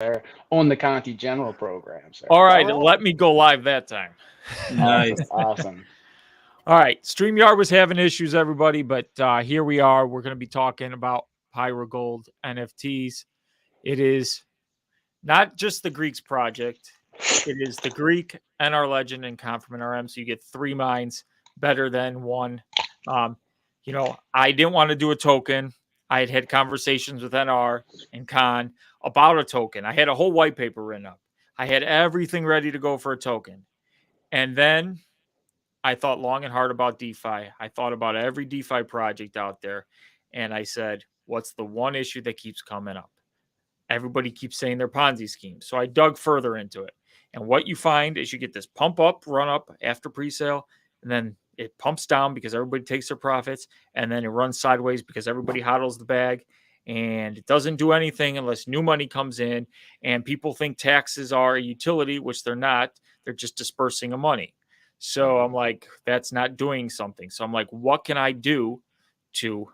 sir, on the Conti General program, sir. All right, All right. let me go live that time. Awesome. Nice. Awesome. All right, StreamYard was having issues, everybody, but here we are. We're going to be talking about Pyragold NFTs. It is not just the Greeks project. It is the Greek, NR Legend, and Confirm RM. So you get 3 mines better than one. I didn't want to do a token. I had conversations with NR and Con about a token. I had a whole white paper written up. I had everything ready to go for a token. And then I thought long and hard about DeFi. I thought about every DeFi project out there. And I said, what's the one issue that keeps coming up? Everybody keeps saying they're Ponzi schemes. So I dug further into it. And what you find is you get this pump up, run up after pre-sale, and then it pumps down because everybody takes their profits, and then it runs sideways because everybody hodls the bag, and it doesn't do anything unless new money comes in, and people think taxes are a utility, which they're not. They're just dispersing of money. So I'm like, that's not doing something. So I'm like, what can I do to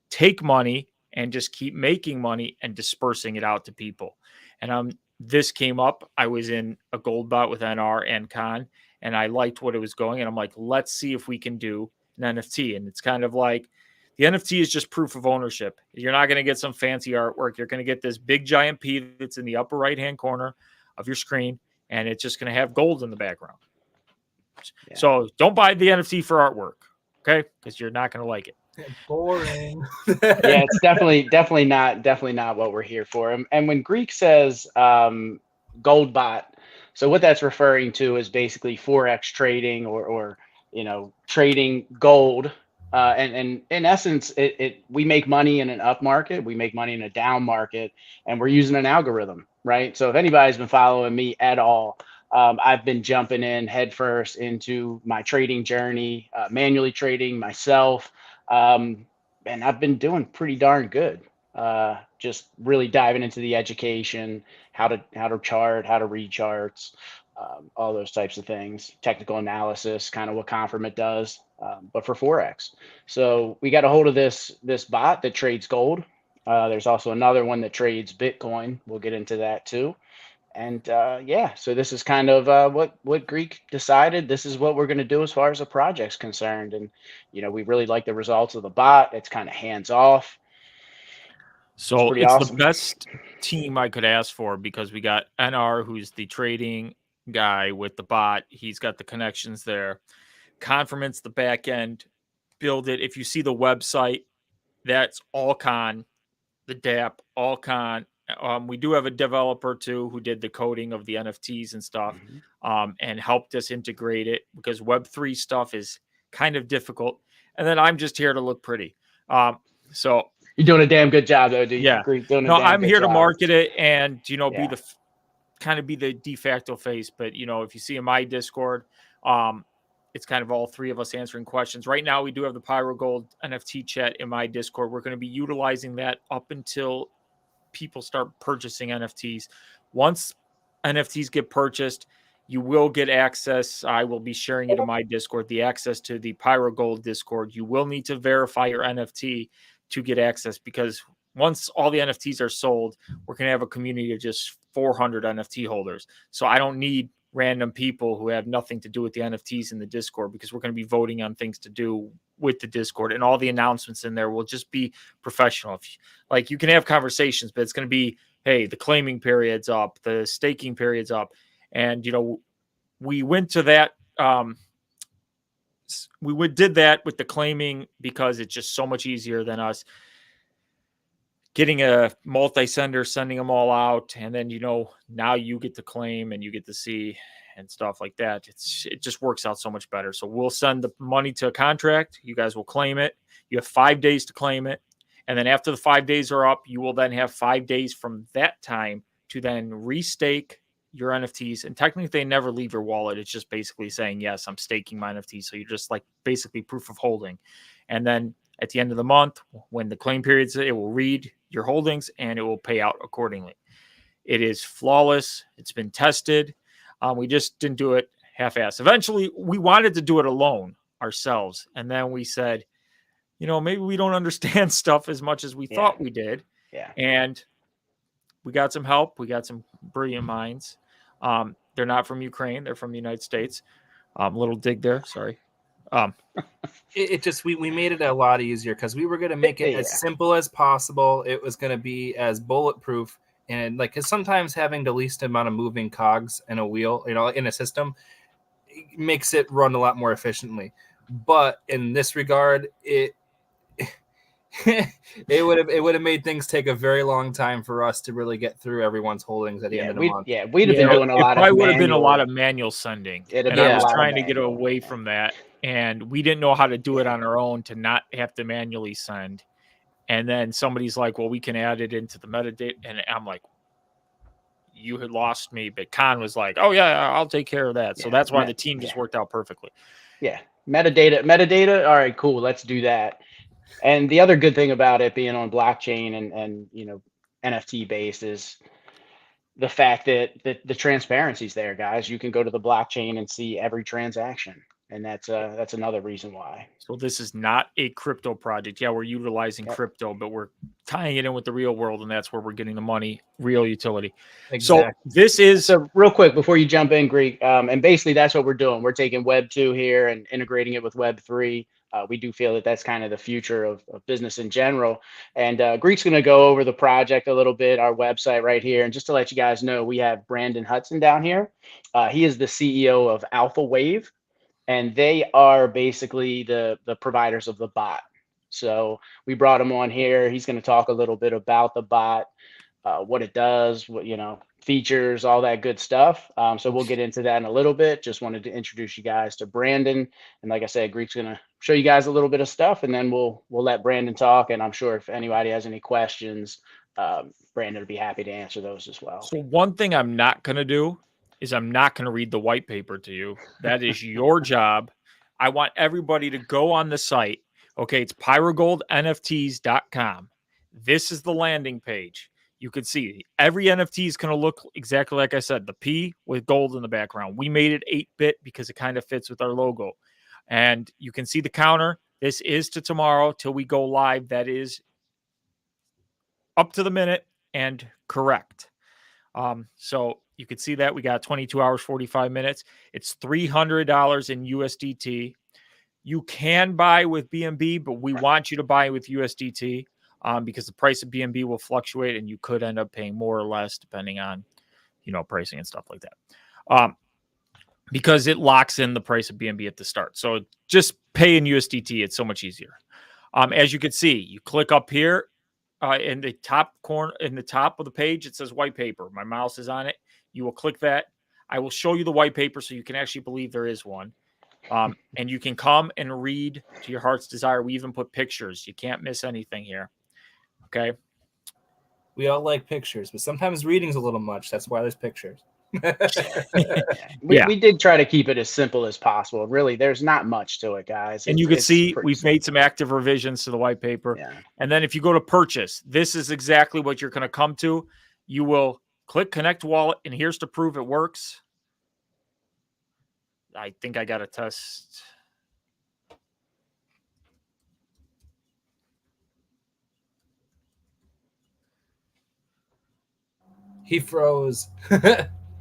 take money and just keep making money and dispersing it out to people? And this came up. I was in a gold bot with NR and Con, and I liked what it was going. And I'm like, let's see if we can do an NFT. And it's kind of like the NFT is just proof of ownership. You're not going to get some fancy artwork. You're going to get this big giant P that's in the upper right hand corner of your screen, and it's just going to have gold in the background. Yeah. So don't buy the NFT for artwork, okay? Because you're not going to like it. Boring. Yeah, it's definitely not what we're here for. And when Greek says gold bot, so what that's referring to is basically forex trading or trading gold. And in essence, we make money in an up market, we make money in a down market, and we're using an algorithm, right? So if anybody's been following me at all, I've been jumping in headfirst into my trading journey, manually trading myself. And I've been doing pretty darn good. Just really diving into the education, how to chart, how to read charts, all those types of things, technical analysis, kind of what Confirm does, but for forex. So we got a hold of this bot that trades gold. There's also another one that trades Bitcoin. We'll get into that too. And so this is kind of what Greek decided. This is what we're going to do as far as the project's concerned. And, we really like the results of the bot. It's kind of hands off. So it's awesome. The best team I could ask for because we got NR, who's the trading guy with the bot. He's got the connections there. Confirmance the back end, build it. If you see the website, that's all Con, the DApp, all Con. We do have a developer too who did the coding of the NFTs and stuff, and helped us integrate it because Web3 stuff is kind of difficult. And then I'm just here to look pretty. So you're doing a damn good job, though, dude. Yeah. No, I'm here to market it and be the de facto face. But if you see in my Discord, it's kind of all three of us answering questions. Right now, we do have the Pyragold NFT chat in my Discord. We're going to be utilizing that up until people start purchasing NFTs. Once NFTs get purchased, you will get access. I will be sharing it in my Discord, the access to the Pyragold Discord. You will need to verify your NFT to get access because once all the NFTs are sold, we're going to have a community of just 400 NFT holders. So I don't need random people who have nothing to do with the NFTs in the Discord because we're going to be voting on things to do with the Discord, and all the announcements in there will just be professional. You can have conversations, but it's going to be, hey, the claiming period's up, the staking period's up. And, we went to that. Did that with the claiming because it's just so much easier than us getting a multi-sender, sending them all out. And then, now you get to claim and you get to see and stuff like that. It just works out so much better. So we'll send the money to a contract. You guys will claim it. You have 5 days to claim it. And then after the 5 days are up, you will then have 5 days from that time to then restake your NFTs. And technically they never leave your wallet. It's just basically saying, yes, I'm staking my NFTs. So you're just basically proof of holding. And then at the end of the month, when the claim period's, it will read your holdings and it will pay out accordingly. It is flawless. It's been tested. We just didn't do it half-assed. Eventually, we wanted to do it alone ourselves. And then we said, maybe we don't understand stuff as much as we thought we did. Yeah. And we got some help. We got some brilliant minds. They're not from Ukraine. They're from the United States. Little dig there. Sorry. It just we made it a lot easier because we were going to make it as simple as possible. It was going to be as bulletproof, and like, because sometimes having the least amount of moving cogs in a wheel, in a system, makes it run a lot more efficiently. But in this regard, it would have made things take a very long time for us to really get through everyone's holdings at the end of the month. Yeah, we'd have been doing a lot of manual. It would have been a lot of manual sending, and I was trying to get away from that. And we didn't know how to do it on our own to not have to manually send. And then somebody's like, well, we can add it into the metadata. And I'm like, you had lost me. But Con was like, oh, yeah, I'll take care of that. So that's why the team just worked out perfectly. Yeah. Metadata. All right, cool. Let's do that. And the other good thing about it being on blockchain and NFT based is the fact that the transparency's there, guys. You can go to the blockchain and see every transaction. And that's another reason why. So this is not a crypto project. Yeah, we're utilizing crypto, but we're tying it in with the real world, and that's where we're getting the money, real utility. Exactly. So this is real quick before you jump in, Greek. And basically that's what we're doing. We're taking Web 2 here and integrating it with Web 3. We do feel that that's kind of the future of business in general. And Greek's going to go over the project a little bit, our website right here. And just to let you guys know, we have Brandon Hudson down here. He is the CEO of Alpha Wave. And they are basically the providers of the bot. So we brought him on here. He's going to talk a little bit about the bot, what it does, what features, all that good stuff. So we'll get into that in a little bit. Just wanted to introduce you guys to Brandon. And like I said, Greek's going to show you guys a little bit of stuff, and then we'll let Brandon talk. And I'm sure if anybody has any questions, Brandon will be happy to answer those as well. So one thing I'm not going to do is I'm not going to read the white paper to you. That is your job. I want everybody to go on the site. Okay, it's pyragoldnfts.com. This is the landing page. You can see every NFT is going to look exactly like I said, the P with gold in the background. We made it 8-bit because it kind of fits with our logo. And you can see the counter. This is to tomorrow till we go live. That is up to the minute and correct. So you can see that we got 22 hours, 45 minutes. It's $300 in USDT. You can buy with BNB, but we want you to buy with USDT because the price of BNB will fluctuate and you could end up paying more or less depending on, pricing and stuff like that. Because it locks in the price of BNB at the start. So just pay in USDT. It's so much easier. As you can see, you click up here. In the top corner, in the top of the page, it says white paper. My mouse is on it. You will click that. I will show you the white paper so you can actually believe there is one. And you can come and read to your heart's desire. We even put pictures. You can't miss anything here. Okay. We all like pictures, but sometimes reading's a little much. That's why there's pictures. We did try to keep it as simple as possible. Really, there's not much to it, guys. And you can see we've made some active revisions to the white paper. Yeah. And then if you go to purchase, this is exactly what you're going to come to. You will click connect wallet, and here's to prove it works. I think I got a test. He froze.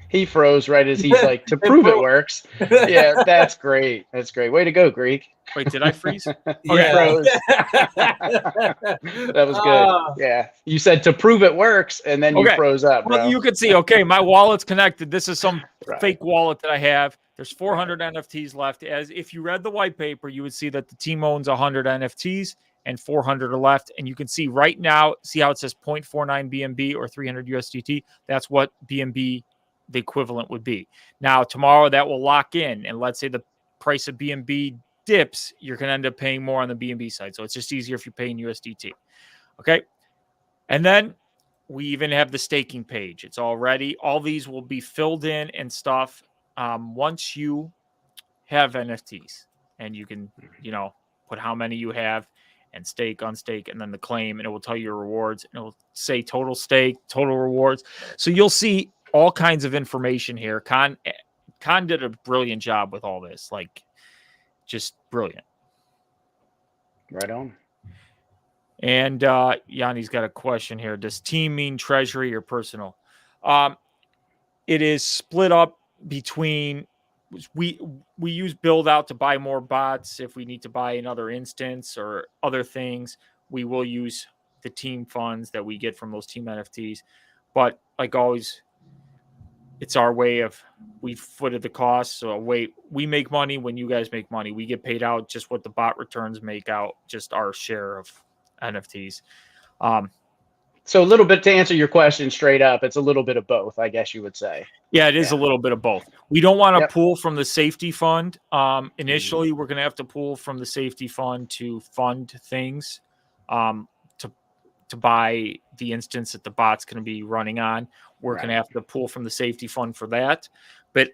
He froze right as he's like, to prove it works. Yeah, that's great. That's great. Way to go, Greek. Wait, did I freeze? Yeah. That was good. Yeah. You said to prove it works, and then you froze up, bro. Well, you could see, okay, my wallet's connected. This is some fake wallet that I have. There's 400 NFTs left. As if you read the white paper, you would see that the team owns 100 NFTs and 400 are left. And you can see right now, see how it says 0.49 BNB or 300 USDT. That's what BNB the equivalent would be. Now, tomorrow that will lock in. And let's say the price of BNB dips, you're going to end up paying more on the BNB side. So it's just easier if you pay in USDT. Okay. And then we even have the staking page. It's all ready. All these will be filled in and stuff once you have NFTs. And you can, put how many you have and stake, unstake, and then the claim. And it will tell you your rewards. And it will say total stake, total rewards. So you'll see all kinds of information here. Con did a brilliant job with all this. Like, just brilliant. Right on. And Yanni's got a question here. Does team mean treasury or personal? It is split up between we use build out to buy more bots. If we need to buy another instance or other things, we will use the team funds that we get from those team NFTs. But like always, it's our way of we footed the cost. So we make money when you guys make money. We get paid out just what the bot returns make out, just our share of NFTs. So a little bit to answer your question straight up, it's a little bit of both, I guess you would say. Yeah, it is a little bit of both. We don't want to Yep. pull from the safety fund. Initially, we're going to have to pull from the safety fund to fund things, to buy the instance that the bot's going to be running on. We're going to have to pull from the safety fund for that. But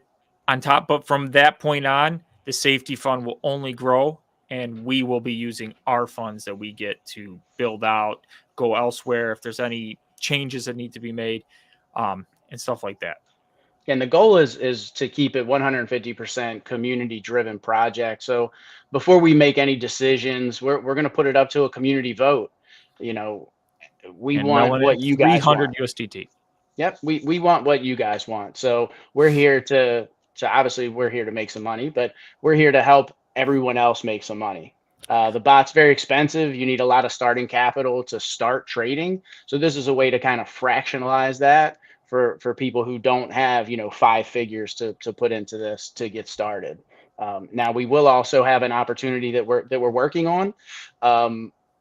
from that point on, the safety fund will only grow, and we will be using our funds that we get to build out, go elsewhere if there's any changes that need to be made, and stuff like that. And the goal is to keep it 150% community-driven project. So before we make any decisions, we're going to put it up to a community vote. We want what you guys 300 want. USDT. Yep, we want what you guys want. So we're here to obviously we're here to make some money, but we're here to help everyone else make some money. The bot's very expensive. You need a lot of starting capital to start trading. So this is a way to kind of fractionalize that for people who don't have, 5 figures to put into this to get started. Now we will also have an opportunity that we're working on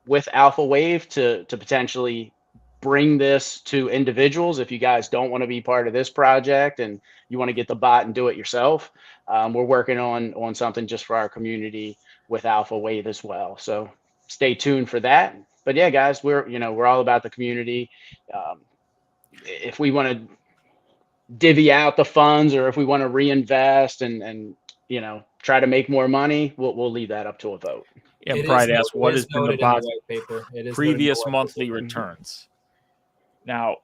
with Alpha Wave to potentially bring this to individuals. If you guys don't want to be part of this project and you want to get the bot and do it yourself, we're working on something just for our community with Alpha Wave as well. So stay tuned for that. But yeah, guys, we're all about the community. If we want to divvy out the funds or if we want to reinvest and try to make more money, we'll leave that up to a vote. And Pride asks, what has been the bot's paper? previous monthly returns? Now,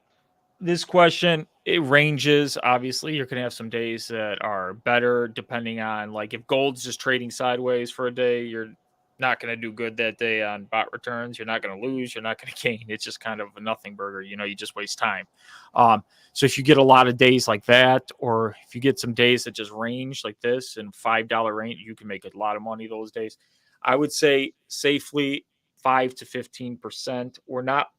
this question, it ranges. Obviously, you're going to have some days that are better depending on, like, if gold's just trading sideways for a day, you're not going to do good that day on bot returns. You're not going to lose. You're not going to gain. It's just kind of a nothing burger. You just waste time. So if you get a lot of days like that, or if you get some days that just range like this and $5 range, you can make a lot of money those days. I would say safely 5 to 15%. We're not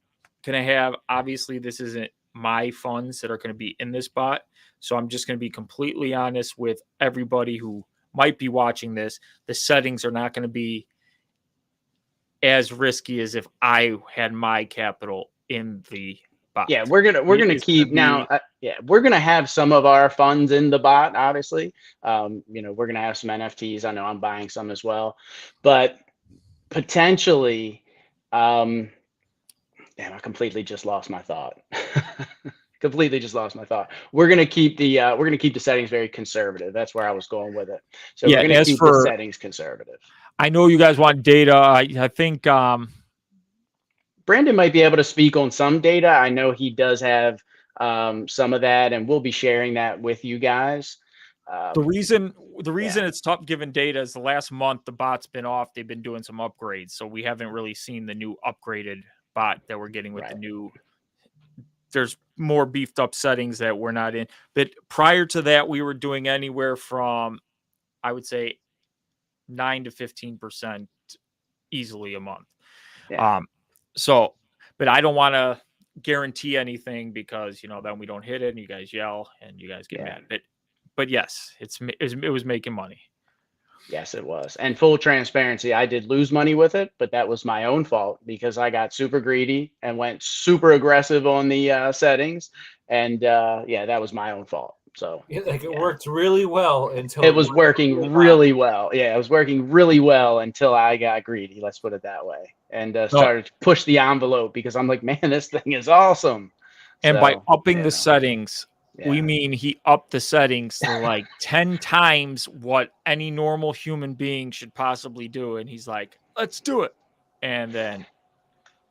going to have, obviously, this isn't my funds that are going to be in this bot. So I'm just going to be completely honest with everybody who might be watching this. The settings are not going to be as risky as if I had my capital in the bot. Yeah, we're gonna keep now. We're gonna have some of our funds in the bot. Obviously, we're gonna have some NFTs. I know I'm buying some as well, but potentially, damn, I completely just lost my thought. We're gonna keep the settings very conservative. That's where I was going with it. So we're gonna keep the settings conservative. I know you guys want data. I think Brandon might be able to speak on some data. I know he does have some of that, and we'll be sharing that with you guys. The reason it's tough giving data is the last month the bot's been off. They've been doing some upgrades, so we haven't really seen the new upgraded bot that we're getting with the new. There's more beefed up settings that we're not in. But prior to that, we were doing anywhere from, I would say, 9 to 15% easily a month. Yeah. But I don't want to guarantee anything because, then we don't hit it and you guys yell and you guys get mad. But yes, it was making money. Yes, it was. And full transparency, I did lose money with it, but that was my own fault because I got super greedy and went super aggressive on the settings. And that was my own fault. So it worked really well until it was working really well. Yeah, it was working really well until I got greedy. Let's put it that way, and started to push the envelope because I'm like, man, this thing is awesome. And by upping the settings, we mean he upped the settings to like 10 times what any normal human being should possibly do. And he's like, let's do it. And then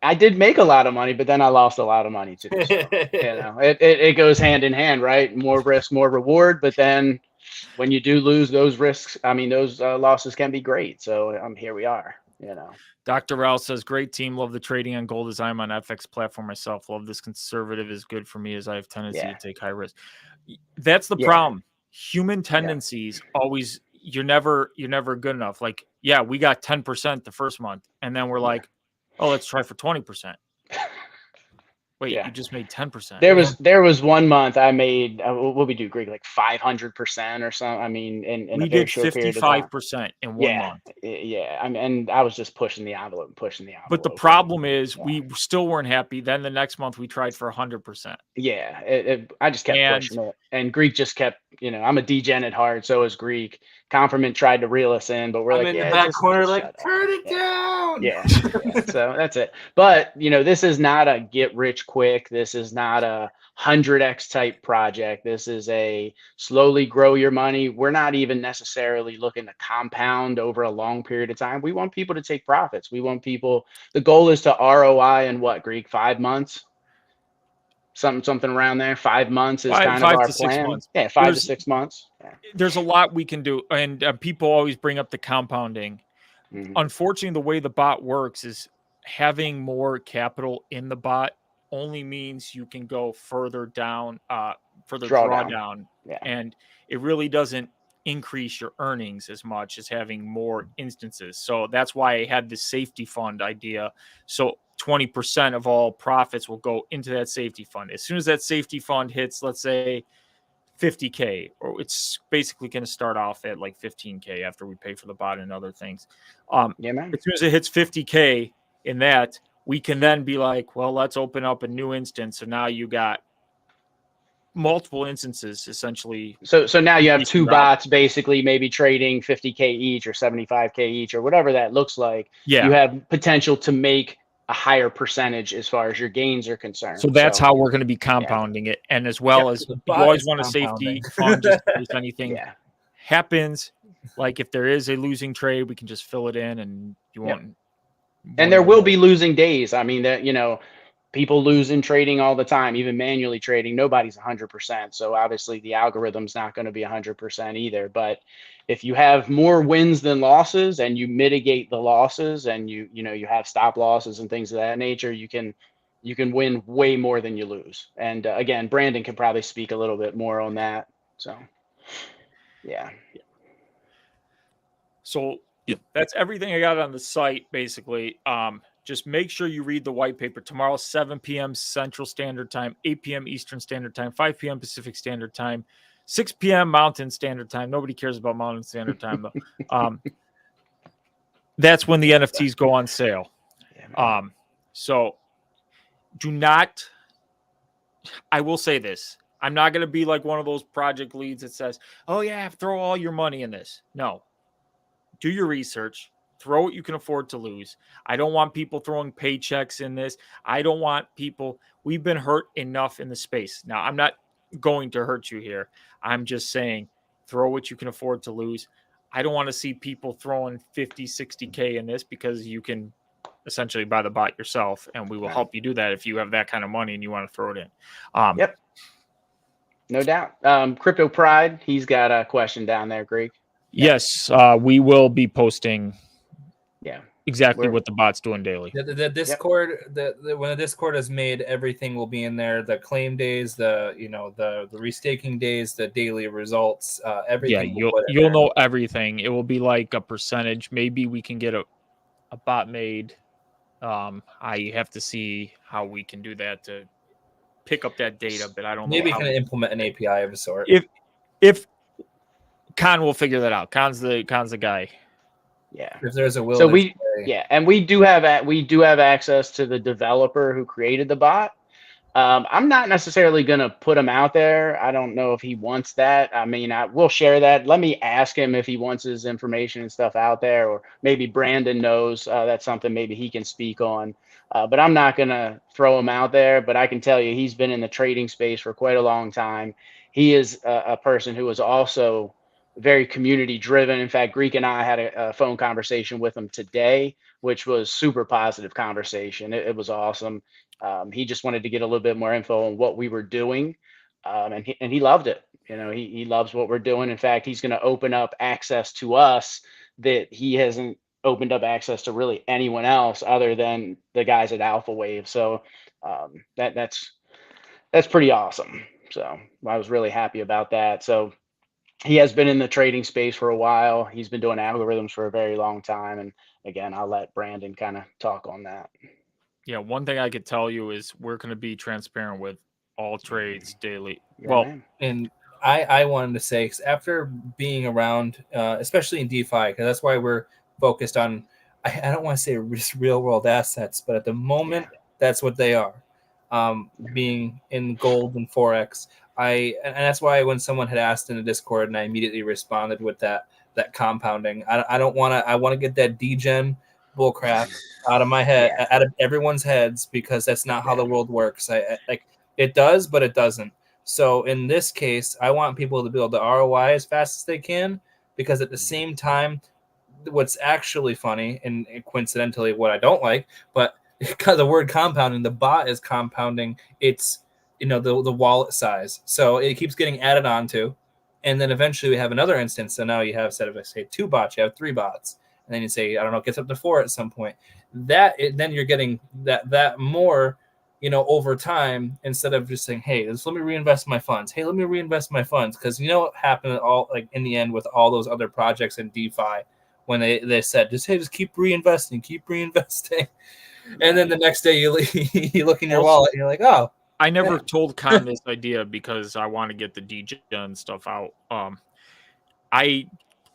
I did make a lot of money, but then I lost a lot of money too. So, it goes hand in hand, right? More risk, more reward. But then when you do lose those risks, those losses can be great. So here we are. Dr. Rao says, great team. Love the trading on gold as I'm on FX platform myself. Love this conservative is good for me as I have tendency to take high risk. That's the problem. Human tendencies always, you're never good enough. Like, we got 10% the first month. And then we're like, oh, let's try for 20%. Wait, you just made 10%. There was one month I made what we do, Greg, like 500% or something. I mean, in a very short period of time. 55% in 1 month. Yeah. I mean, and I was just pushing the envelope. But the problem is we still weren't happy. Then the next month we tried for 100%. Yeah, I just kept pushing it, and Greek just kept. I'm a degen at heart, so is Greek. Compliment tried to reel us in, but we're in the back corner, like, turn it down. Yeah. So that's it. But this is not a get rich quick. This is not a 100x type project. This is a slowly grow your money. We're not even necessarily looking to compound over a long period of time. We want people to take profits. We want people. The goal is to ROI in what, Greek? 5 months. Something around there. 5 months is kind of our plan. Yeah, 5 to 6 months. Yeah. There's a lot we can do, and people always bring up the compounding. Mm-hmm. Unfortunately, the way the bot works is having more capital in the bot only means you can go further down, further drawdown, and it really doesn't increase your earnings as much as having more instances. So that's why I had this safety fund idea. So 20% of all profits will go into that safety fund. As soon as that safety fund hits, let's say 50K, or it's basically going to start off at like 15K after we pay for the bot and other things. Man. As soon as it hits 50K in that, we can then be like, well, let's open up a new instance. So now you got multiple instances essentially. So now you have two bots basically maybe trading 50K each or 75K each or whatever that looks like. Yeah. You have potential to make a higher percentage as far as your gains are concerned. So that's how we're going to be compounding it. And as well as you always want a safety fund just in case anything happens. Like if there is a losing trade, we can just fill it in and you won't. And there will be losing days. I mean, that people lose in trading all the time, even manually trading. Nobody's 100%. So obviously the algorithm's not going to be 100% either. But if you have more wins than losses and you mitigate the losses and you have stop losses and things of that nature, you can win way more than you lose. And again, Brandon can probably speak a little bit more on that. So, yeah. So that's everything I got on the site, basically. Just make sure you read the white paper. Tomorrow, 7 p.m. Central Standard Time, 8 p.m. Eastern Standard Time, 5 p.m. Pacific Standard Time, 6 p.m. Mountain Standard Time. Nobody cares about Mountain Standard Time, though. That's when the NFTs go on sale. So do not – I will say this. I'm not going to be like one of those project leads that says, oh, yeah, throw all your money in this. No. Do your research. Throw what you can afford to lose. I don't want people throwing paychecks in this. I don't want people. We've been hurt enough in the space. Now, I'm not going to hurt you here. I'm just saying throw what you can afford to lose. I don't want to see people throwing 50, 60K in this because you can essentially buy the bot yourself, and we will help you do that if you have that kind of money and you want to throw it in. Yep. No doubt. Crypto Pride, he's got a question down there, Greg. Yes, we will be posting exactly what the bot's doing daily. The Discord, when the Discord is made, everything will be in there. The claim days, the restaking days, the daily results, everything. Yeah, you'll know everything. It will be like a percentage. Maybe we can get a bot made. I have to see how we can do that to pick up that data, but I don't know. Maybe we can implement an API of a sort. If Con will figure that out. Con's the guy. Yeah. If there's a will. So and we do have access to the developer who created the bot. I'm not necessarily going to put him out there. I don't know if he wants that. I mean, I will share that. Let me ask him if he wants his information and stuff out there, or maybe Brandon knows that's something maybe he can speak on. But I'm not going to throw him out there. But I can tell you he's been in the trading space for quite a long time. He is a person who is also very community driven. In fact, Greek and I had a phone conversation with him today, which was super positive conversation. It was awesome. He just wanted to get a little bit more info on what we were doing. And he loved it. He loves what we're doing. In fact, he's going to open up access to us that he hasn't opened up access to really anyone else other than the guys at Alpha Wave. So that's pretty awesome. So I was really happy about that. So he has been in the trading space for a while. He's been doing algorithms for a very long time. And again, I'll let Brandon kind of talk on that. Yeah, one thing I could tell you is we're going to be transparent with all trades daily. Yeah, well, man. And I wanted to say, 'cause after being around, especially in DeFi, because that's why we're focused on, I don't want to say real world assets, but at the moment, that's what they are. Being in gold and Forex. And that's why when someone had asked in the Discord, and I immediately responded with that compounding. I don't want to. I want to get that degen bullcrap out of my head, out of everyone's heads, because that's not how the world works. I like it does, but it doesn't. So in this case, I want people to build the ROI as fast as they can, because at the same time, what's actually funny and coincidentally what I don't like, but because the word compounding, the bot is compounding its the wallet size, so it keeps getting added onto, and then eventually we have another instance. So now you have, instead of, I say, 2 bots, you have 3 bots, and then you say, I don't know, it gets up to 4 at some point. Then you're getting that more, over time, instead of just saying, hey, let me reinvest my funds. Hey, let me reinvest my funds, because what happened all, like, in the end with all those other projects in DeFi, when they said, just keep reinvesting. And then the next day you look in your wallet and you're like, oh. I never told Con this idea because I want to get the degen stuff out. I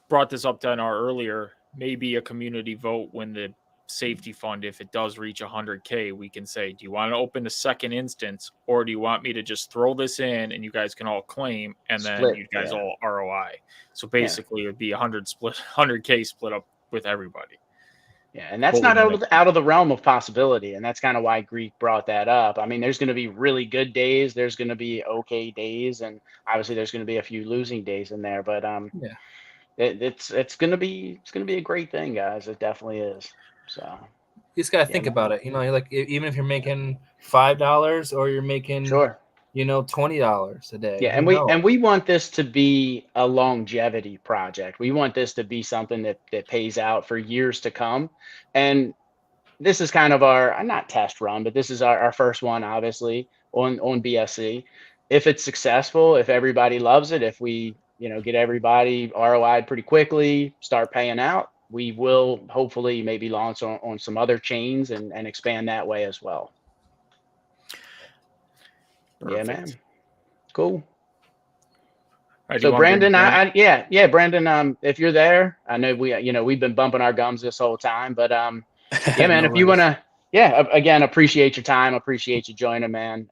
brought this up to NR earlier. Maybe a community vote when the safety fund, if it does reach 100K, we can say, do you want to open a second instance, or do you want me to just throw this in and you guys can all claim, and then you guys all ROI? So basically, it would be 100K split up with everybody. Yeah, and that's not out of the realm of possibility, and that's kind of why Greek brought that up. I mean, there's going to be really good days, there's going to be okay days, and obviously there's going to be a few losing days in there. But it's going to be a great thing, guys. It definitely is. So you just got to think about it. You're like, even if you're making $5 or you're making $20 a day. Yeah, and we want this to be a longevity project. We want this to be something that pays out for years to come. And this is kind of our, not test run, but this is our first one, obviously, on BSC. If it's successful, if everybody loves it, if we get everybody ROI'd pretty quickly, start paying out, we will hopefully maybe launch on some other chains and expand that way as well. Perfect. Yeah, man. Cool. Right, so Brandon, Brandon, if you're there, I know we've been bumping our gums this whole time, but yeah, man, if you want to, again, appreciate your time, appreciate you joining, man.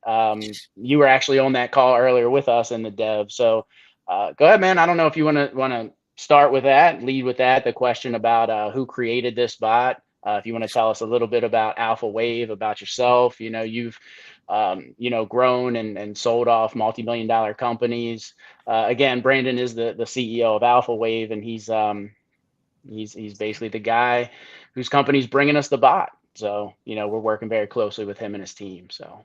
You were actually on that call earlier with us in the dev, so go ahead, man. I don't know if you want to start with that, lead with that, the question about who created this bot. If you want to tell us a little bit about Alpha Wave, about yourself, you've grown and sold off multi-million-dollar companies. Again, Brandon is the CEO of Alpha Wave, and he's basically the guy whose company's bringing us the bot. So we're working very closely with him and his team. So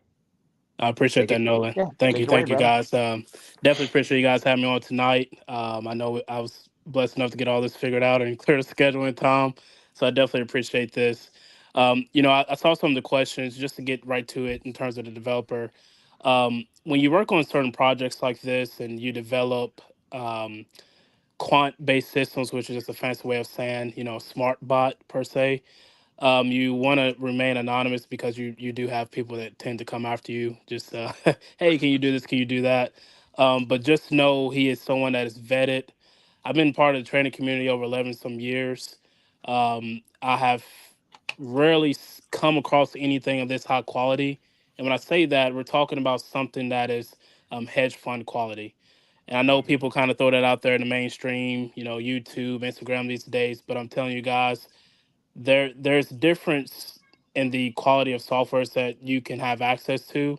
I appreciate that, Nolan. Thank you, guys. Definitely appreciate you guys having me on tonight. I know I was blessed enough to get all this figured out and clear the schedule in time, so I definitely appreciate this. I saw some of the questions, just to get right to it in terms of the developer. When you work on certain projects like this and you develop quant-based systems, which is just a fancy way of saying, smart bot per se, you want to remain anonymous because you do have people that tend to come after you. Just, hey, can you do this? Can you do that? But just know he is someone that is vetted. I've been part of the training community over 11 some years. I have rarely come across anything of this high quality. And when I say that, we're talking about something that is hedge fund quality. And I know people kind of throw that out there in the mainstream, YouTube, Instagram these days. But I'm telling you guys, there's difference in the quality of softwares that you can have access to,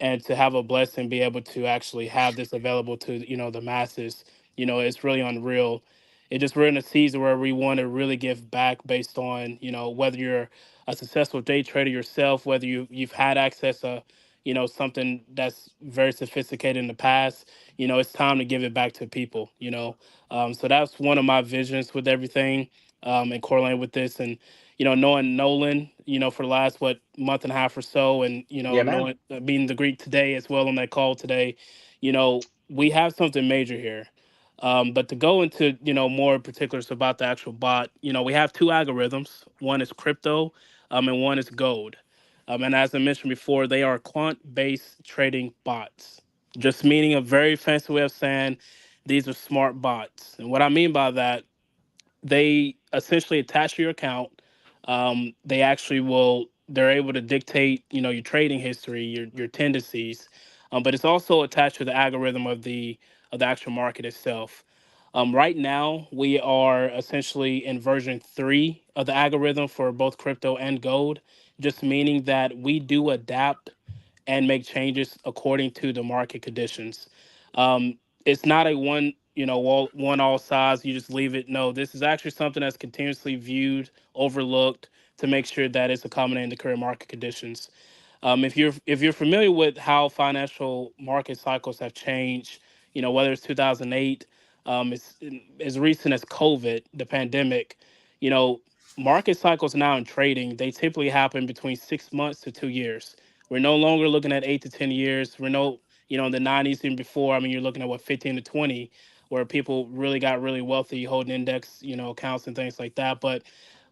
and to have a blessing be able to actually have this available to the masses. It's really unreal. We're in a season where we want to really give back based on whether you're a successful day trader yourself, whether you've had access to something that's very sophisticated in the past. It's time to give it back to people. So that's one of my visions with everything. and correlating with this, and knowing Nolan, for the last month and a half or so, and Yeah, man. knowing being the Greek today as well on that call today, we have something major here. But to go into more particulars about the actual bot, we have two algorithms. One is crypto, and one is gold. And as I mentioned before, they are quant-based trading bots. Just meaning a very fancy way of saying these are smart bots. And what I mean by that, they essentially attach to your account. They actually they're able to dictate, your trading history, your tendencies, but it's also attached to the algorithm of the actual market itself. Right now, we are essentially in version 3 of the algorithm for both crypto and gold, just meaning that we do adapt and make changes according to the market conditions. It's not a one all size. You just leave it. No, this is actually something that's continuously viewed, overlooked to make sure that it's accommodating the current market conditions. If you're familiar with how financial market cycles have changed, whether it's 2008, it's as recent as COVID, the pandemic, you know, market cycles now in trading, they typically happen between 6 months to 2 years. We're no longer looking at 8 to 10 years. We're no, in the 90s and before, I mean, you're looking at 15 to 20, where people really got really wealthy holding index, accounts and things like that. But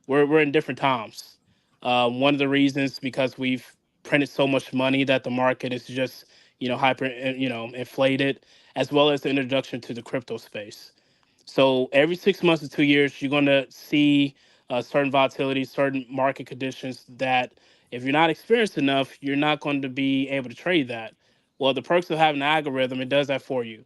we're in different times. One of the reasons because we've printed so much money that the market is just hyper inflated, as well as the introduction to the crypto space. So every 6 months to 2 years, you're going to see certain volatility, certain market conditions that if you're not experienced enough, you're not going to be able to trade that. Well, the perks of having an algorithm, it does that for you.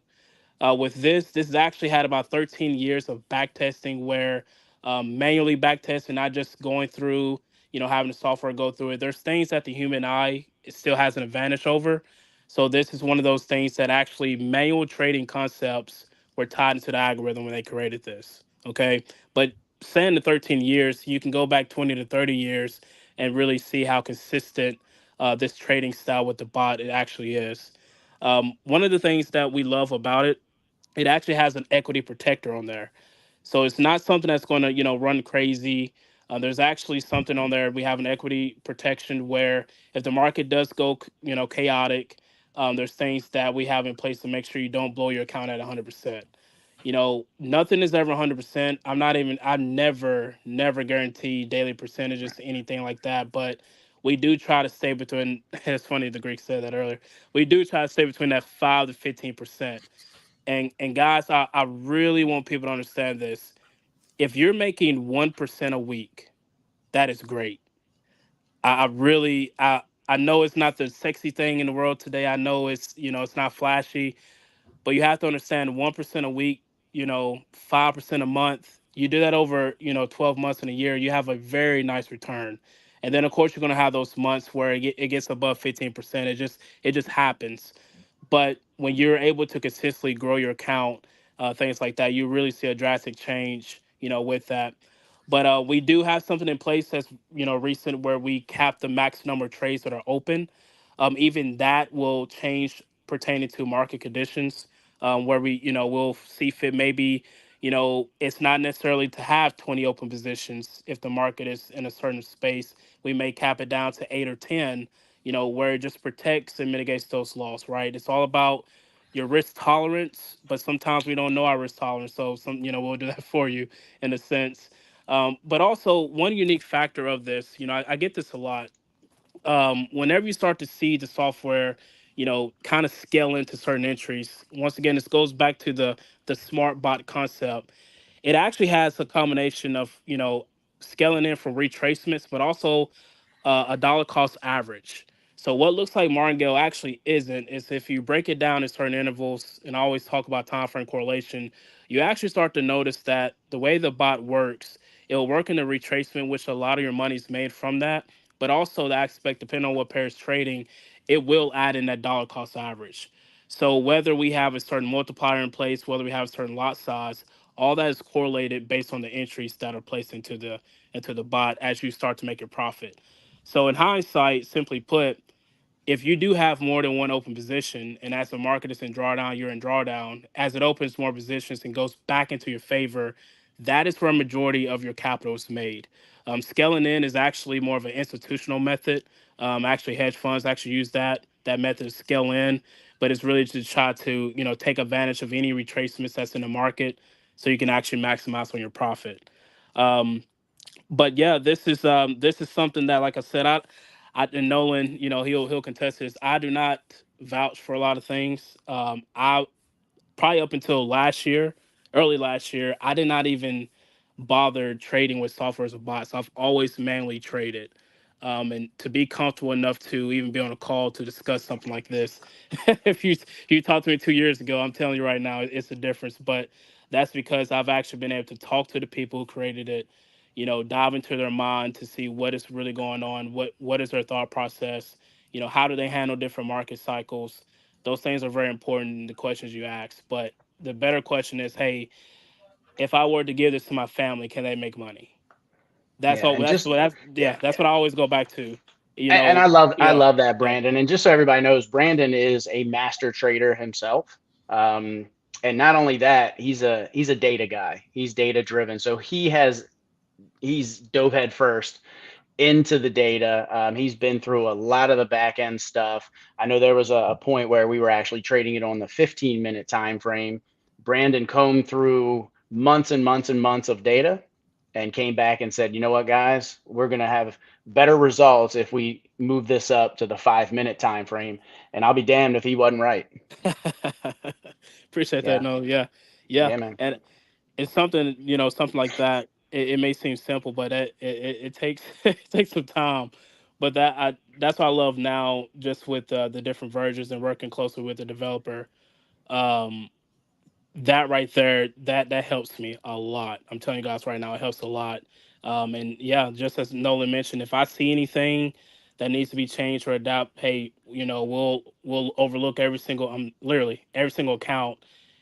With this has actually had about 13 years of back testing where manually back testing, not just going through, having the software go through it. There's things that the human eye still has an advantage over. So this is one of those things that actually manual trading concepts were tied into the algorithm when they created this. Okay. But saying the 13 years, you can go back 20 to 30 years and really see how consistent this trading style with the bot it actually is. One of the things that we love about it actually has an equity protector on there. So it's not something that's going to, run crazy. There's actually something on there. We have an equity protection where if the market does go, chaotic, there's things that we have in place to make sure you don't blow your account at 100%. Nothing is ever 100%. I never guarantee daily percentages, anything like that. But we do try to stay between, it's funny the Greek said that earlier. We do try to stay between that 5 to 15%. And guys, I really want people to understand this. If you're making 1% a week, that is great. I really I know it's not the sexy thing in the world today. I know it's not flashy, but you have to understand 1% a week, 5% a month. You do that over, 12 months in a year, you have a very nice return. And then of course you're gonna have those months where it gets above 15%. It just happens. But when you're able to consistently grow your account, things like that, you really see a drastic change, with that. But we do have something in place that's recent where we cap the max number of trades that are open. Even that will change pertaining to market conditions, where we'll see fit maybe it's not necessarily to have 20 open positions if the market is in a certain space. We may cap it down to 8 or 10, where it just protects and mitigates those loss, right? It's all about your risk tolerance, but sometimes we don't know our risk tolerance. So we'll do that for you in a sense. But also one unique factor of this, I get this a lot. Whenever you start to see the software, kind of scale into certain entries, once again, this goes back to the smart bot concept. It actually has a combination of scaling in for retracements, but also a dollar cost average. So what looks like martingale actually isn't is if you break it down in certain intervals, and I always talk about time frame correlation, you actually start to notice that the way the bot works, it'll work in the retracement, which a lot of your money's made from that. But also the aspect, depending on what pair is trading, it will add in that dollar cost average. So whether we have a certain multiplier in place, whether we have a certain lot size, all that is correlated based on the entries that are placed into the bot as you start to make your profit. So in hindsight, simply put, if you do have more than one open position, and as the market is in drawdown, you're in drawdown. As it opens more positions and goes back into your favor, that is where a majority of your capital is made. Scaling in is actually more of an institutional method. Actually, hedge funds actually use that method to scale in, but it's really to try to take advantage of any retracements that's in the market, so you can actually maximize on your profit. Um, but yeah, this is something that, like I said, I and Nolan, he'll contest this. I do not vouch for a lot of things. I probably up until last year, early last year, I did not even bother trading with software as a bot. So I've always manually traded. And to be comfortable enough to even be on a call to discuss something like this, if you talked to me 2 years ago, I'm telling you right now, it's a difference. But that's because I've actually been able to talk to the people who created it, dive into their mind to see what is really going on, what is their thought process, how do they handle different market cycles. Those things are very important in the questions you ask. But the better question is, hey, if I were to give this to my family, can they make money? That's Yeah, all. and just yeah, That's what I always go back to. and I Yeah, love that, yeah. Brandon. And just so everybody knows, Brandon is a master trader himself. Um, and not only that, he's a data guy. He's data driven. So he's dove head first into the data. He's been through a lot of the back end stuff. I know there was a point where we were actually trading it on the 15-minute time frame. Brandon combed through months and months and months of data and came back and said, you know what, guys, we're going to have better results if we move this up to the 5-minute time frame. And I'll be damned if he wasn't right. Appreciate that. Yeah. No, yeah, yeah. Yeah, man. And it's something, something like that. It may seem simple, but it takes it takes some time. But that's what I love now, just with the different versions and working closely with the developer. Um, that right there, that helps me a lot. I'm telling you guys right now, it helps a lot. And yeah, just as Nolan mentioned, if I see anything that needs to be changed or adapt, hey, we'll overlook every single literally every single account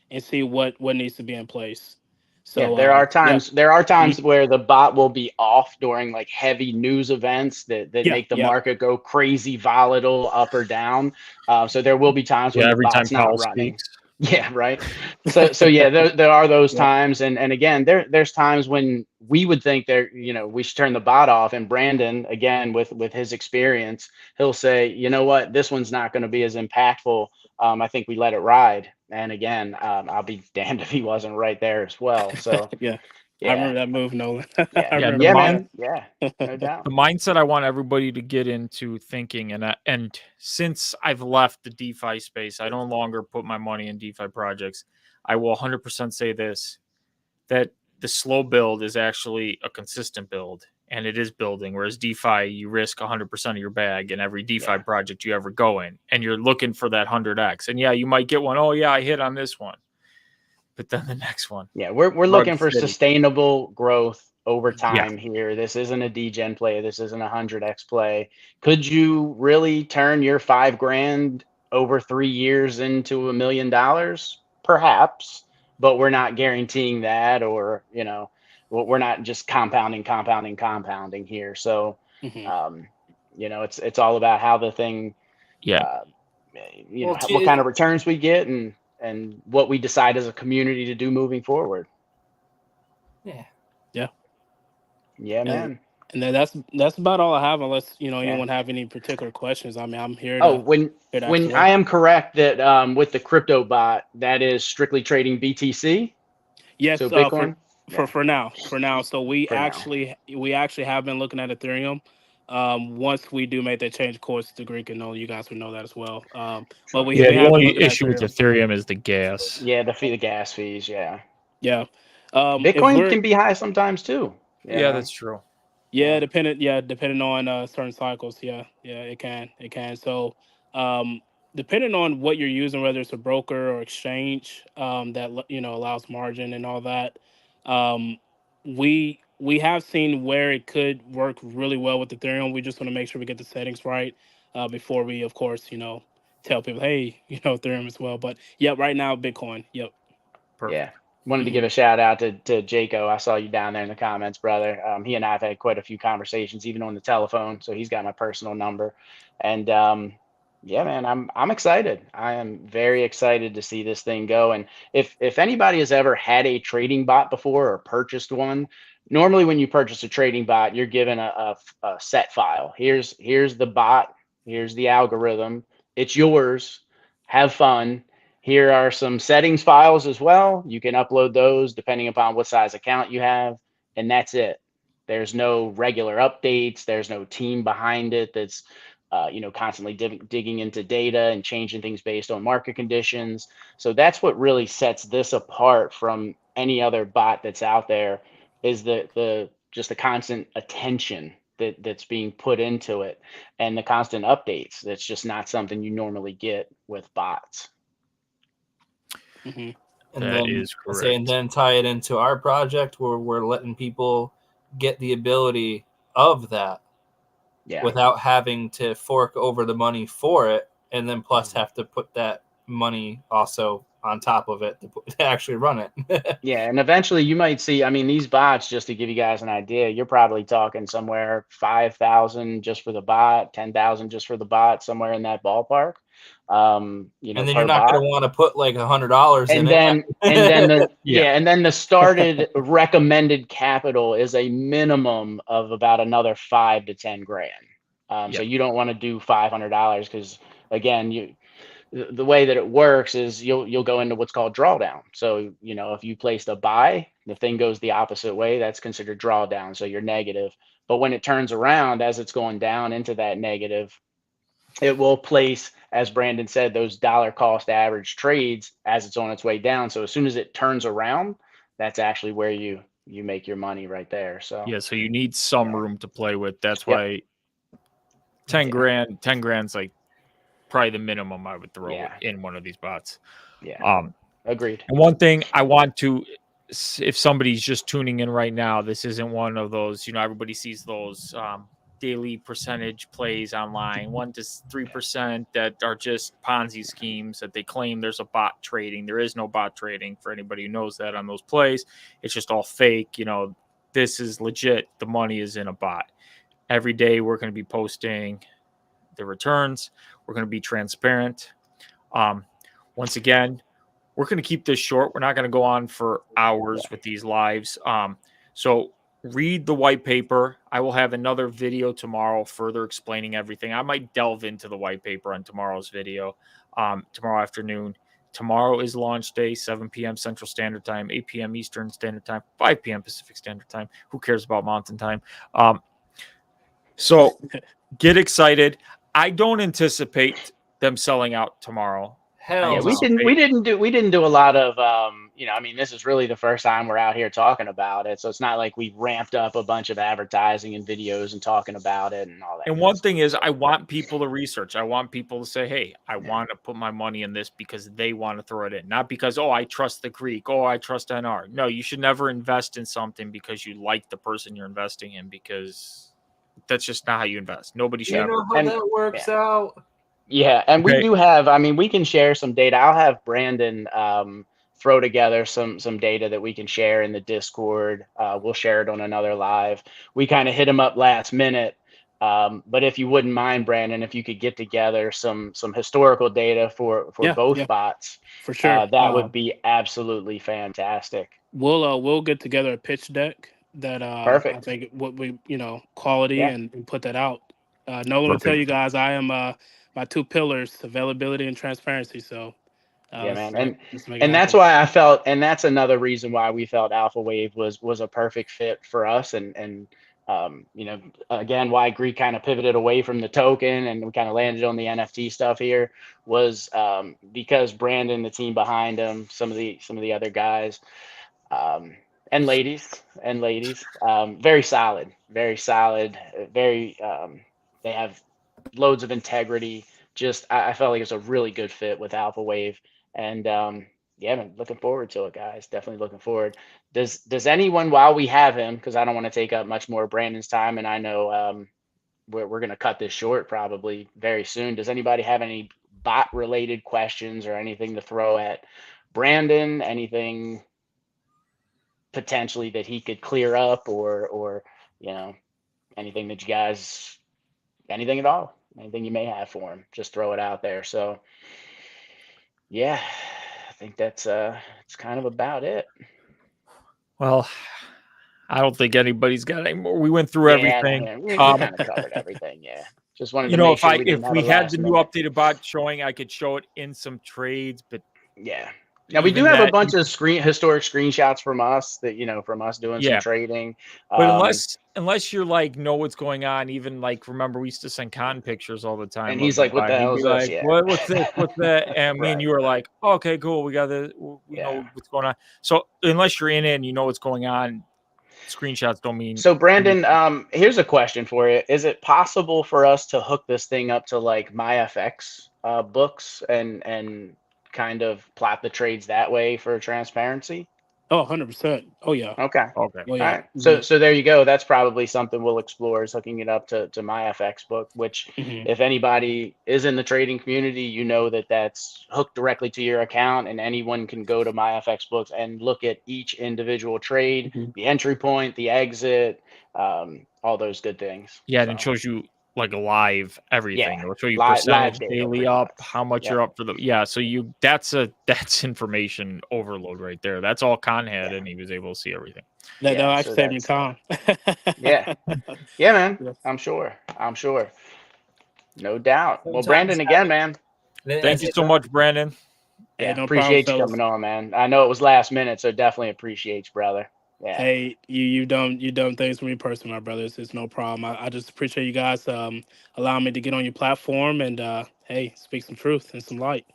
and see what needs to be in place. Yeah, So yeah. there are Mhm. times where the bot will be off during like heavy news events that Yeah, make the yeah. market go crazy volatile up or down. So there will be times when Yeah, the every time bot's not Powell running. speaks. Yeah, right. So yeah, there are those Yeah. times, and again, there's times when we would think we should turn the bot off, and Brandon, again with his experience, he'll say, you know what, this one's not going to be as impactful. I think we let it ride. And again, I'll be damned if he wasn't right there as well. So Yeah. I yeah, remember that move, Nolan. I yeah, Yeah, remember man, that. yeah, no doubt. the mindset I want everybody to get into thinking, and since I've left the DeFi space, I no longer put my money in DeFi projects. I will 100% say this, that the slow build is actually a consistent build, and it is building, whereas DeFi, you risk 100% of your bag in every DeFi Yeah, project you ever go in, and you're looking for that 100x. And yeah, you might get one. Oh yeah, I hit on this one, but then the next one, yeah, we're rug looking for city. sustainable growth over Yeah, time here. This isn't a degen play. This isn't a 100x play. Could you really turn your 5 grand over 3 years into $1 million? Perhaps, but we're not guaranteeing that, or we're not just compounding here. So, Hmm. um, it's all about how the thing, yeah. uh, Well, what kind of returns we get, and what we decide as a community to do moving forward. yeah. Yeah. Yeah, And man. and then that's about all I have, unless Yeah. anyone have any particular questions. I mean, I'm here Oh, to when ask I away. am correct that with the crypto bot, that is strictly trading BTC, so Yes, Bitcoin. Yeah, for now. So for now. we actually have been looking at Ethereum. Once we do make that change, of course, to Greek, and know you guys would know that as well. But Sure. we Yeah, we the have been only looking at issue with Ethereum. Ethereum is the gas. Yeah, the gas fees. Yeah, Yeah. If Bitcoin we're can be high sometimes too. Yeah, that's true. Yeah, depending on certain cycles. Yeah, yeah, it can. So, um, depending on what you're using, whether it's a broker or exchange, that allows margin and all that, um, we have seen where it could work really well with Ethereum. We just want to make sure we get the settings right before we, of course, tell people, hey, Ethereum as well. But yeah, right now Bitcoin. Yep. Perfect. yeah. Wanted to Hmm. give a shout out to Jaco. I saw you down there in the comments, brother. He and I have had quite a few conversations, even on the telephone. So he's got my personal number, and Yeah, man, I'm excited. I am very excited to see this thing go. And if anybody has ever had a trading bot before or purchased one, normally when you purchase a trading bot, you're given a set file. Here's the bot, here's the algorithm. It's yours. Have fun. Here are some settings files as well. You can upload those depending upon what size account you have, and that's it. There's no regular updates. There's no team behind it that's constantly digging into data and changing things based on market conditions. So that's what really sets this apart from any other bot that's out there, is the just the constant attention that's being put into it and the constant updates. That's just not something you normally get with bots. Mhm. And That then is and correct. then tie it into our project where we're letting people get the ability of that Yeah. without having to fork over the money for it, and then plus have to put that money also on top of it to actually run it. Yeah, and eventually you might see, I mean, these bots, just to give you guys an idea, you're probably talking somewhere 5,000 just for the bot, 10,000 just for the bot, somewhere in that ballpark. And then you're Per not bot. going to want to put like $100 in And it. then Yeah. and then the started recommended capital is a minimum of about another 5 to 10 grand. So Yep. you don't want to do $500 because again, the way that it works is you'll go into what's called drawdown. So if you placed a buy, the thing goes the opposite way. That's considered drawdown. So you're negative. But when it turns around, as it's going down into that negative, it will place, as Brandon said, those dollar cost average trades as it's on its way down. So as soon as it turns around, that's actually where you make your money right there. So Yeah. So you need some yeah. room to play with. That's Yep. why 10 Yeah. grand, 10 grand's like probably the minimum I would throw Yeah. in one of these bots. Yeah. Agreed. And one thing I want to, if somebody's just tuning in right now, this isn't one of those, everybody sees those daily percentage plays online, 1 to 3% that are just Ponzi schemes that they claim there's a bot trading. There is no bot trading for anybody who knows that on those plays. It's just all fake. This is legit. The money is in a bot. Every day we're going to be posting the returns. We're going to be transparent. Once again, we're going to keep this short. We're not going to go on for hours with these lives. So read the white paper. I will have another video tomorrow further explaining everything. I might delve into the white paper on tomorrow's video, tomorrow afternoon. Tomorrow is launch day, 7 p.m. Central Standard Time, 8 p.m. Eastern Standard Time, 5 p.m. Pacific Standard Time. Who cares about Mountain Time? So get excited. I don't anticipate them selling out tomorrow. Hell Yeah, no. we didn't do a lot of I mean, this is really the first time we're out here talking about it. So it's not like we ramped up a bunch of advertising and videos and talking about it and all that. And Good one stuff. thing is, I want people to research. I want people to say, hey, I want to put my money in this because they want to throw it in, not because, oh, I trust the Greek. Oh, I trust NR. No, you should never invest in something because you like the person you're investing in, because that's just not how you invest. Nobody should You ever. know how And that works yeah. out? Yeah, and we Okay. do have, I mean, we can share some data. I'll have Brandon throw together some data that we can share in the Discord. We'll share it on another live. We kind of hit him up last minute. But if you wouldn't mind, Brandon, if you could get together some historical data for Yeah, both yeah, bots, for sure. that would be absolutely fantastic. We'll get together a pitch deck that I Perfect. think what we quality Yeah. and put that out. Nolan will tell Perfect. you guys I am my two pillars: availability and transparency. So Yeah, man. let's make it And that's happen. why I felt, and that's another reason why we felt Alpha Wave was a perfect fit for us. And again, why Greek kind of pivoted away from the token and we kind of landed on the NFT stuff here was because Brandon, the team behind him, some of the other guys, and ladies, very solid, very they have loads of integrity. Just I felt like it's a really good fit with Alpha Wave, and yeah, man, looking forward to it, guys. Definitely looking forward. Does anyone, while we have him, because I don't want to take up much more of Brandon's time, and I know we're gonna cut this short probably very soon. Does anybody have any bot related questions or anything to throw at Brandon? Anything potentially that he could clear up, or anything that you guys, anything at all? anything you may have for them, just throw it out there. So yeah, I think that's it's kind of about it. Well, I don't think anybody's got any more. We went through everything. We kind of covered everything. Yeah, just wanted to make sure we didn't if have we a had last the new minute. updated bot showing, I could show it in some trades, but Yeah. Now we do have a bunch of historic screenshots from us that from us doing some trading. But unless you're like know what's going on, even like remember we used to send Con pictures all the time. And he's like, "What the hell is this? Like, what's this? What's that?" And me and you were like, "Okay, cool. We got we know what's going on." So unless you're in it and you know what's going on, screenshots don't mean. So Brandon, here's a question for you: is it possible for us to hook this thing up to like MyFX books and kind of plot the trades that way for transparency? Oh, 100%. Oh yeah. Okay. Oh, yeah. All right. So there you go. That's probably something we'll explore, is hooking it up to MyFX book, which if anybody is in the trading community, that's hooked directly to your account, and anyone can go to MyFX books and look at each individual trade, the entry point, the exit, all those good things. Yeah, and it shows you like live everything. Yeah, It'll show you live percentage data, daily pretty up, much. how much you're up for so that's information overload right there. That's all Con had, and he was able to see everything. That'll actually save me time. Yeah, man. I'm sure. No doubt. Well, Brandon, again, man. Thank you so much, Brandon. Yeah, no appreciate you coming on, man. I know it was last minute, so definitely appreciate you, brother. Yeah. Hey, you done things for me personally, my brothers. It's no problem. I just appreciate you guys allowing me to get on your platform and hey, speak some truth and some light.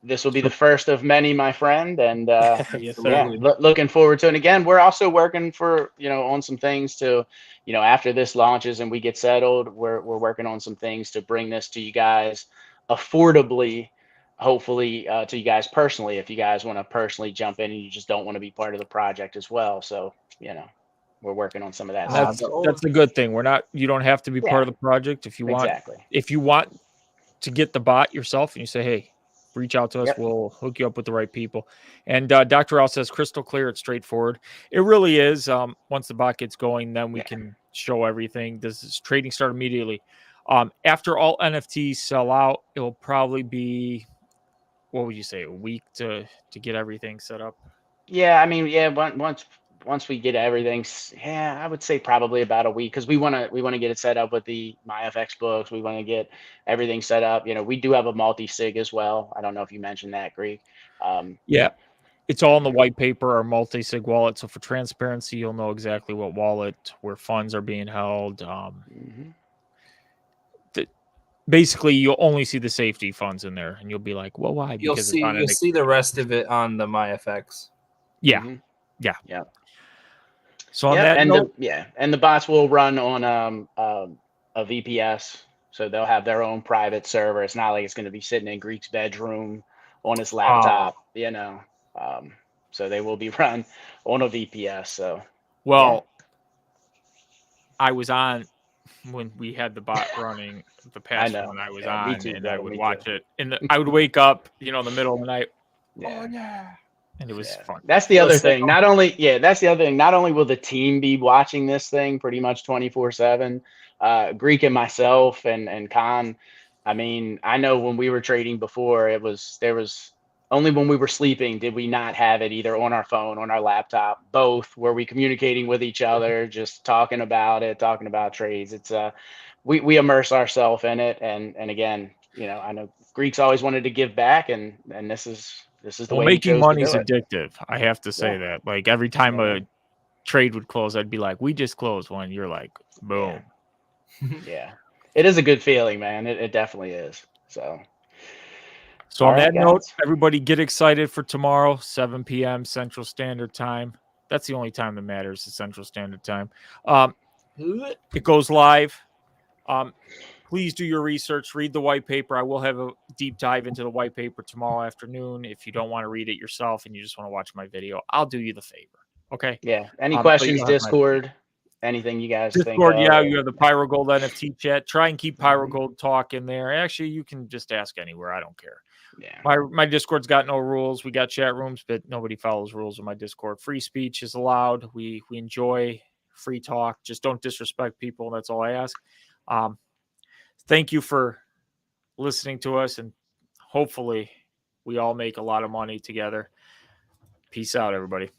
This will be the first of many, my friend, and yes, sir. yeah, looking forward to it. And again, we're also working for on some things to after this launches and we get settled, we're working on some things to bring this to you guys affordably, hopefully to you guys personally, if you guys want to personally jump in and you just don't want to be part of the project as well. So we're working on some of that stuff. That's a good thing. You don't have to be part of the project. If you want to get the bot yourself and you say, hey, reach out to us, we'll hook you up with the right people. And Dr. Al says crystal clear, it's straightforward. It really is. Once the bot gets going, then we can show everything. Does trading start immediately? After all NFTs sell out, it'll probably be, what would you say, a week to get everything set up? Yeah, I mean, once we get everything, I would say probably about a week, because we want to get it set up with the MyFX books. We want to get everything set up. We do have a multi-sig as well. I don't know if you mentioned that, Greek. Yeah, it's all in the white paper, our multi-sig wallet. So for transparency, you'll know exactly what wallet, where funds are being held. Basically, you'll only see the safety funds in there, and you'll be like, "Well, why?" You'll see the rest of it on the MyFX. Yeah, yeah. So on that note, and the bots will run on a VPS, so they'll have their own private server. It's not like it's going to be sitting in Greek's bedroom on his laptop, so they will be run on a VPS. So I was on when we had the bot running the past one. I was on, and I would watch it, and I would wake up, in the middle of the night. And it was fun. That's the other thing. Not only will the team be watching this thing pretty much 24/7, Greek and myself and Con. I mean, I know when we were trading before, there was only when we were sleeping did we not have it either on our phone, on our laptop, both were we communicating with each other, just talking about trades. It's we immerse ourselves in it, and again, I know Greek's always wanted to give back, and this is the way making money is addictive. I have to say that. Like every time a trade would close, I'd be like, "We just closed one." You're like, "Boom." Yeah, it is a good feeling, man. It definitely is. So on that note, everybody get excited for tomorrow, 7 p.m. Central Standard Time. That's the only time that matters, is Central Standard Time. It goes live. Please do your research. Read the white paper. I will have a deep dive into the white paper tomorrow afternoon. If you don't want to read it yourself and you just want to watch my video, I'll do you the favor. Okay? Yeah. Any questions, Discord, anything you guys think Discord, you have the Pyragold NFT chat. Try and keep Pyragold talk in there. Actually, you can just ask anywhere. I don't care. Yeah. My Discord's got no rules. We got chat rooms, but nobody follows rules in my Discord. Free speech is allowed. We enjoy free talk. Just don't disrespect people. That's all I ask. Thank you for listening to us, and hopefully we all make a lot of money together. Peace out, everybody.